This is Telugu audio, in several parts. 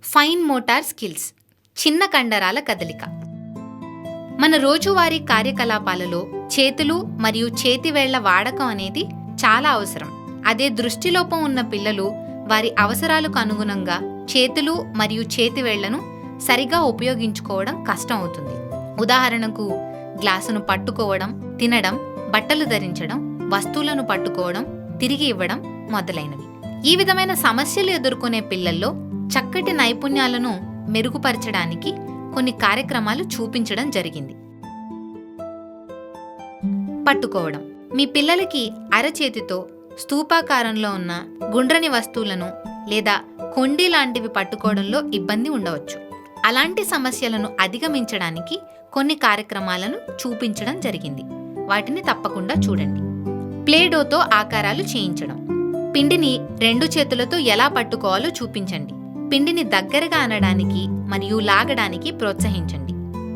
ఫైన్ మోటార్ స్కిల్స్, చిన్న కండరాల కదలిక. మన రోజువారీ కార్యకలాపాలలో చేతులు మరియు చేతివేళ్ల వాడకం అనేది చాలా అవసరం. అదే దృష్టిలోపం ఉన్న పిల్లలు వారి అవసరాలకు అనుగుణంగా చేతులు మరియు చేతివేళ్లను సరిగా ఉపయోగించుకోవడం కష్టం అవుతుంది. ఉదాహరణకు గ్లాసును పట్టుకోవడం, తినడం, బట్టలు ధరించడం, వస్తువులను పట్టుకోవడం, తిరిగి ఇవ్వడం మొదలైనవి. ఈ విధమైన సమస్యలు ఎదుర్కొనే పిల్లల్లో చక్కటి నైపుణ్యాలను మెరుగుపరచడానికి కొన్ని కార్యక్రమాలు చూపించడం జరిగింది. పట్టుకోవడం. మీ పిల్లలకి అరచేతితో స్తూపాకారంలో ఉన్న గుండ్రని వస్తువులను లేదా కొండి లాంటివి పట్టుకోవడంలో ఇబ్బంది ఉండవచ్చు. అలాంటి సమస్యలను అధిగమించడానికి కొన్ని కార్యక్రమాలను చూపించడం జరిగింది. వాటిని తప్పకుండా చూడండి. ప్లేడోతో ఆకారాలు చేయించడం. పిండిని 2 చేతులతో ఎలా పట్టుకోవాలో చూపించండి. పిండిని దగ్గరగా అనడానికి మరియు లాగడానికి ప్రోత్సహించండి.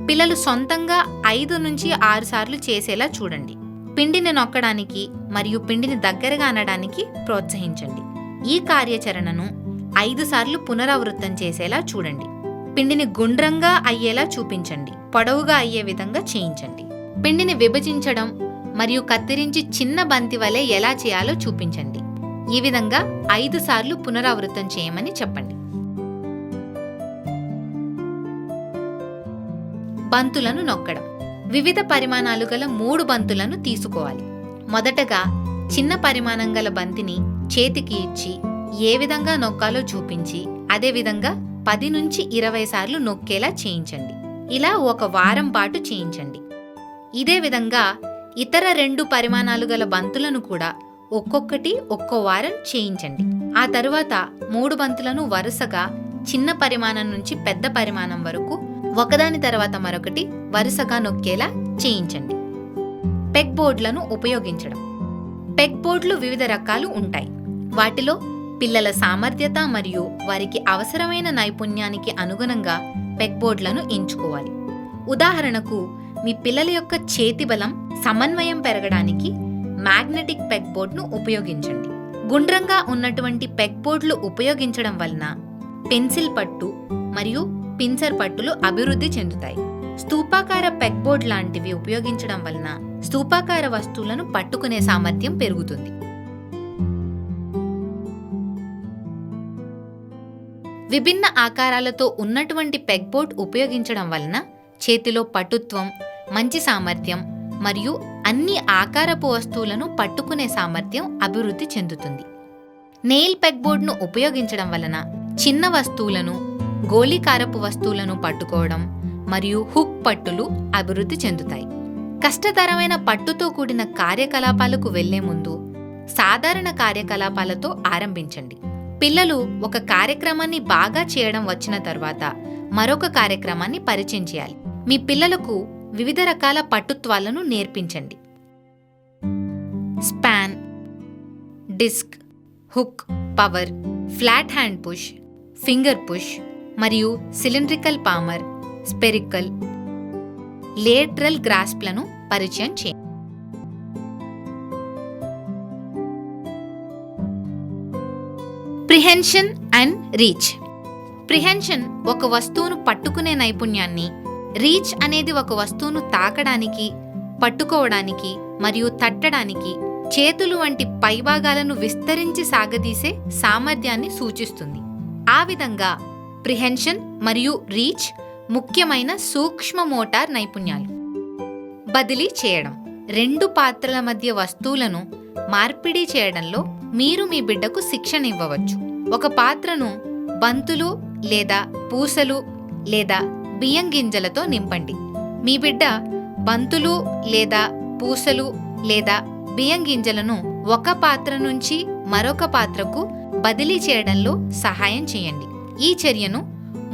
పిల్లలు సొంతంగా 5 నుంచి 6 సార్లు చేసేలా చూడండి. పిండిని నొక్కడానికి మరియు పిండిని దగ్గరగా అనడానికి ప్రోత్సహించండి. ఈ కార్యాచరణను 5 సార్లు పునరావృతం చేసేలా చూడండి. పిండిని గుండ్రంగా అయ్యేలా చూపించండి. పొడవుగా అయ్యే విధంగా చేయించండి. పిండిని విభజించడం మరియు కత్తిరించి చిన్న బంతి వలె ఎలా చేయాలో చూపించండి. ఈ విధంగా 5 సార్లు పునరావృతం చేయమని చెప్పండి. బంతులను నొక్కడం. వివిధ పరిమాణాలు గల 3 బంతులను తీసుకోవాలి. మొదటగా చిన్న పరిమాణం గల బంతిని చేతికి ఇచ్చి ఏ విధంగా నొక్కాలో చూపించి అదేవిధంగా 10 నుంచి 20 సార్లు నొక్కేలా చేయించండి. ఇలా 1 వారం పాటు చేయించండి. ఇదే విధంగా ఇతర 2 పరిమాణాలు గల బంతులను కూడా ఒక్కొక్కటి ఒక్కో వారం చేయించండి. ఆ తరువాత 3 బంతులను వరుసగా చిన్న పరిమాణం నుంచి పెద్ద పరిమాణం వరకు ఒకదాని తర్వాత మరొకటి వరుసగా నొక్కేలా చేయించండి. పెగ్ బోర్డులను ఉపయోగించడం. పెగ్ బోర్డులు వివిధ రకాలు ఉంటాయి. వాటిలో పిల్లల సామర్థ్యత మరియు వారికి అవసరమైన నైపుణ్యానికి అనుగుణంగా పెగ్ బోర్డులను ఎంచుకోవాలి. ఉదాహరణకు మీ పిల్లల యొక్క చేతి బలం, సమన్వయం పెరగడానికి మ్యాగ్నెటిక్ పెగ్ బోర్డును ఉపయోగించండి. గుండ్రంగా ఉన్నటువంటి పెగ్ బోర్డులు ఉపయోగించడం వలన పెన్సిల్ పట్టు మరియు పిన్సర్ పట్టులు అభివృద్ధి చెందుతాయి. స్తూపాకార పెగ్ బోర్డ్ లాంటివి ఉపయోగించడం వలన స్తూపాకార వస్తువులను పట్టుకునే సామర్థ్యం పెరుగుతుంది. విభిన్న ఆకారాలతో ఉన్నటువంటి పెగ్ బోర్డ్ ఉపయోగించడం వలన చేతిలో పటుత్వం, మంచి సామర్థ్యం మరియు అన్ని ఆకారపు వస్తువులను పట్టుకునే సామర్థ్యం అభివృద్ధి చెందుతుంది. నెయిల్ పెగ్ బోర్డ్ను ఉపయోగించడం వలన చిన్న వస్తువులను, గోళీకారపు వస్తువులను పట్టుకోవడం మరియు హుక్ పట్టులు అభివృద్ధి చెందుతాయి. కష్టతరమైన పట్టుతో కూడిన కార్యకలాపాలకు వెళ్లే ముందు సాధారణ కార్యకలాపాలతో ఆరంభించండి. పిల్లలు ఒక కార్యక్రమాన్ని బాగా చేయడం వచ్చిన తర్వాత మరొక కార్యక్రమాన్ని పరిచయం చేయాలి. మీ పిల్లలకు వివిధ రకాల పట్టుత్వాలను నేర్పించండి. Span, disc, hook, power, flat hand push, finger push మరియు సిలిండ్రికల్ పామర్, స్పెరికల్, లేటరల్ గ్రాస్ప్లను పరిచయం చేయండి. ప్రిహెన్షన్ అండ్ రీచ్. ప్రిహెన్షన్ ఒక వస్తువును పట్టుకునే నైపుణ్యాన్ని, రీచ్ అనేది ఒక వస్తువును తాకడానికి, పట్టుకోవడానికి మరియు తట్టడానికి చేతులు వంటి పైభాగాలను విస్తరించి సాగదీసే సామర్థ్యాన్ని సూచిస్తుంది. ఆ విధంగా ప్రిహెన్షన్ మరియు రీచ్ ముఖ్యమైన సూక్ష్మ మోటార్ నైపుణ్యాలు. బదిలీ చేయడం. 2 పాత్రల మధ్య వస్తువులను మార్పిడి చేయడంలో మీరు మీ బిడ్డకు శిక్షణ ఇవ్వవచ్చు. ఒక పాత్రను బంతులు లేదా పూసలు లేదా బియ్యం గింజలతో నింపండి. మీ బిడ్డ బంతులు లేదా పూసలు లేదా బియ్యం గింజలను ఒక పాత్ర నుంచి మరొక పాత్రకు బదిలీ చేయడంలో సహాయం చేయండి. ఈ చర్యను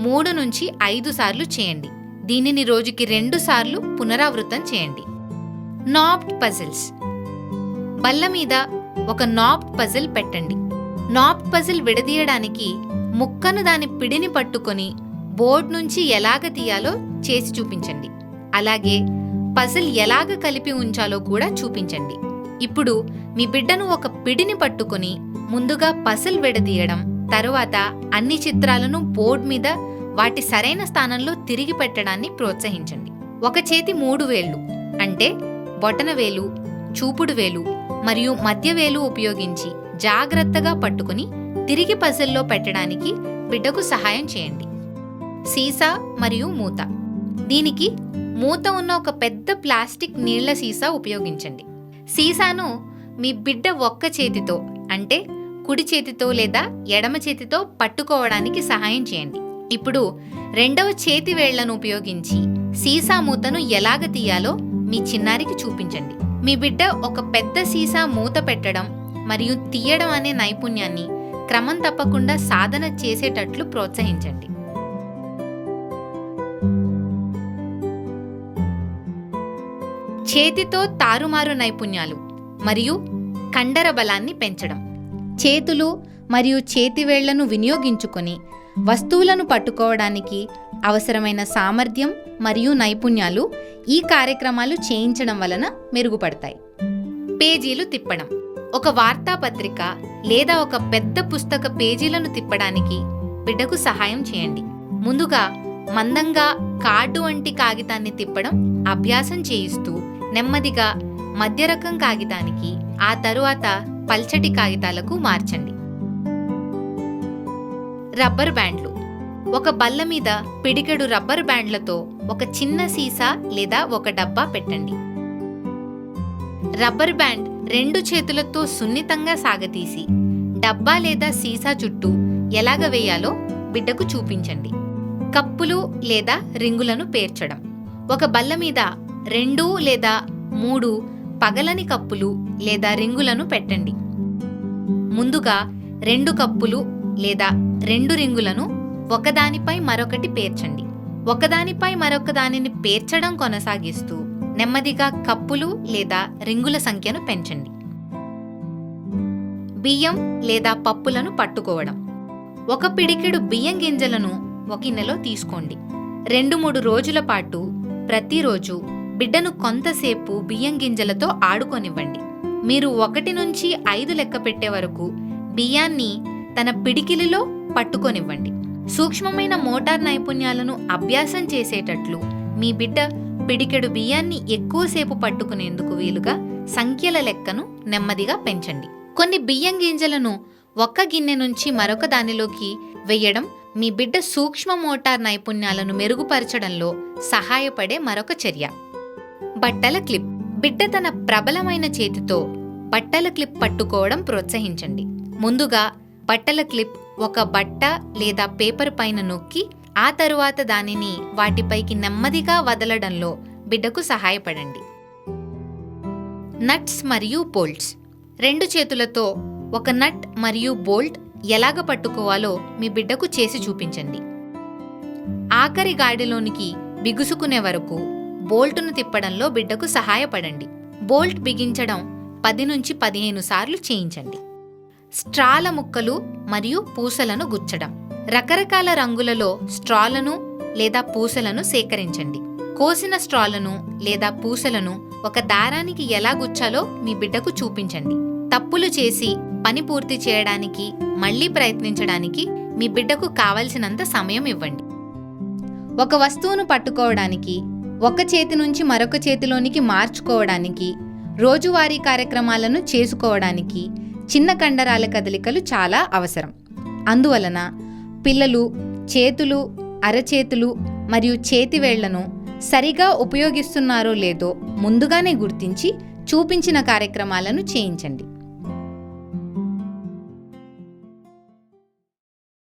3 నుంచి 5 సార్లు చేయండి. దీనిని రోజుకి 2 సార్లు పునరావృతం చేయండి. నాబ్డ్ పజిల్స్. బల్ల మీద ఒక నాబ్డ్ పజిల్ పెట్టండి. నాబ్డ్ పజిల్ విడదీయడానికి ముక్కను దాని పిడిని పట్టుకొని బోర్డ్ నుంచి ఎలాగ తీయాలో చేసి చూపించండి. అలాగే పజిల్ ఎలాగ కలిపి ఉంచాలో కూడా చూపించండి. ఇప్పుడు మీ బిడ్డను ఒక పిడిని పట్టుకొని ముందుగా పజిల్ విడదీయడం, తరువాత అన్ని చిత్రాలను బోర్డు మీద వాటి సరైన స్థానంలో తిరిగి పెట్టడాన్ని ప్రోత్సహించండి. ఒక చేతి 3 వేళ్లు అంటే బొటన వేలు, చూపుడు వేలు మరియు మధ్య వేలు ఉపయోగించి జాగ్రత్తగా పట్టుకుని తిరిగి పజిల్లో పెట్టడానికి బిడ్డకు సహాయం చేయండి. సీసా మరియు మూత. దీనికి మూత ఉన్న ఒక పెద్ద ప్లాస్టిక్ నీళ్ల సీసా ఉపయోగించండి. సీసాను మీ బిడ్డ ఒక్క చేతితో అంటే కుడి చేతితో లేదా ఎడమ చేతితో పట్టుకోవడానికి సహాయం చేయండి. ఇప్పుడు రెండవ చేతి వేళ్లను ఉపయోగించి సీసా మూతను ఎలాగ తీయాలో మీ చిన్నారికి చూపించండి. మీ బిడ్డ ఒక పెద్ద సీసా మూత పెట్టడం మరియు తీయడం అనే నైపుణ్యాన్ని క్రమం తప్పకుండా సాధన చేసేటట్లు ప్రోత్సహించండి. చేతితో తారుమారు నైపుణ్యాలు మరియు కండర బలాన్ని పెంచడం. చేతులు మరియు చేతివేళ్లను వినియోగించుకొని వస్తువులను పట్టుకోవడానికి అవసరమైన సామర్థ్యం మరియు నైపుణ్యాలు ఈ కార్యక్రమాలు చేయించడం వలన మెరుగుపడతాయి. పేజీలు తిప్పడం. ఒక వార్తాపత్రిక లేదా ఒక పెద్ద పుస్తక పేజీలను తిప్పడానికి బిడ్డకు సహాయం చేయండి. ముందుగా మందంగా కార్డు వంటి కాగితాన్ని తిప్పడం అభ్యాసం చేయిస్తూ నెమ్మదిగా మధ్య రకం కాగితానికి, ఆ తరువాత పల్చటి కాగితాలకు మార్చండి. రబ్బర్ బ్యాండ్లు. ఒక బల్ల మీద పిడికెడు రబ్బర్ బ్యాండ్లతో ఒక చిన్న సీసా లేదా ఒక డబ్బా పెట్టండి. రబ్బర్ బ్యాండ్ 2 చేతులతో సున్నితంగా సాగతీసి డబ్బా లేదా సీసా చుట్టూ ఎలాగ వేయాలో బిడ్డకు చూపించండి. కప్పులు లేదా రింగులను పేర్చడం. ఒక బల్ల మీద 2 లేదా 3 పగలని కప్పులు లేదా రింగులను పెట్టండి. ముందుగా 2 కప్పులు లేదా 2 రింగులను ఒకదానిపై మరొకటి పేర్చండి. ఒకదానిపై మరొక దానిని పేర్చడం కొనసాగిస్తూ నెమ్మదిగా కప్పులు లేదా రింగుల సంఖ్యను పెంచండి. బియ్యం లేదా పప్పులను పట్టుకోవడం. ఒక పిడికెడు బియ్యం గింజలను ఒక గిన్నెలో తీసుకోండి. 2-3 రోజుల పాటు ప్రతిరోజు బిడ్డను కొంతసేపు బియ్యం గింజలతో ఆడుకొనివ్వండి. మీరు 1 నుంచి 5 లెక్క పెట్టే వరకు బియ్యాన్ని తన పిడికిలిలో పట్టుకొనివ్వండి. సూక్ష్మమైన మోటార్ నైపుణ్యాలను అభ్యాసం చేసేటట్లు మీ బిడ్డ పిడికెడు బియ్యాన్ని ఎక్కువసేపు పట్టుకునేందుకు వీలుగా సంఖ్యల లెక్కను నెమ్మదిగా పెంచండి. కొన్ని బియ్యం గింజలను ఒక్క గిన్నె నుంచి మరొక దానిలోకి వెయ్యడం మీ బిడ్డ సూక్ష్మ మోటార్ నైపుణ్యాలను మెరుగుపరచడంలో సహాయపడే మరొక చర్య. బట్టల క్లిప్. బిడ్డ తన ప్రబలమైన చేతితో బట్టల క్లిప్ పట్టుకోవడం ప్రోత్సహించండి. ముందుగా బట్టల క్లిప్ ఒక బట్ట లేదా పేపర్ పైన నొక్కి ఆ తరువాత దానిని వాటిపైకి నెమ్మదిగా వదలడంలో బిడ్డకు సహాయపడండి. నట్స్ మరియు బోల్ట్స్. 2 చేతులతో ఒక నట్ మరియు బోల్ట్ ఎలాగ పట్టుకోవాలో మీ బిడ్డకు చేసి చూపించండి. ఆఖరి గాడిలోనికి బిగుసుకునే వరకు బోల్టును తిప్పడంలో బిడ్డకు సహాయపడండి. బోల్ట్ బిగించడం 10 నుంచి 15 సార్లు చేయించండి. స్ట్రాల ముక్కలు మరియు పూసలను గుచ్చడం. రకరకాల రంగులలో స్ట్రాలను లేదా పూసలను సేకరించండి. కోసిన స్ట్రాలను లేదా పూసలను ఒక దారానికి ఎలా గుచ్చాలో మీ బిడ్డకు చూపించండి. తప్పులు చేసి పని పూర్తి చేయడానికి మళ్లీ ప్రయత్నించడానికి మీ బిడ్డకు కావలసినంత సమయం ఇవ్వండి. ఒక వస్తువును పట్టుకోవడానికి, ఒక చేతి నుంచి మరొక చేతిలోనికి మార్చుకోవడానికి, రోజువారీ కార్యక్రమాలను చేసుకోవడానికి చిన్న కండరాల కదలికలు చాలా అవసరం. అందువలన పిల్లలు చేతులు, అరచేతులు మరియు చేతివేళ్లను సరిగా ఉపయోగిస్తున్నారో లేదో ముందుగానే గుర్తించి చూపించిన కార్యక్రమాలను చేయించండి.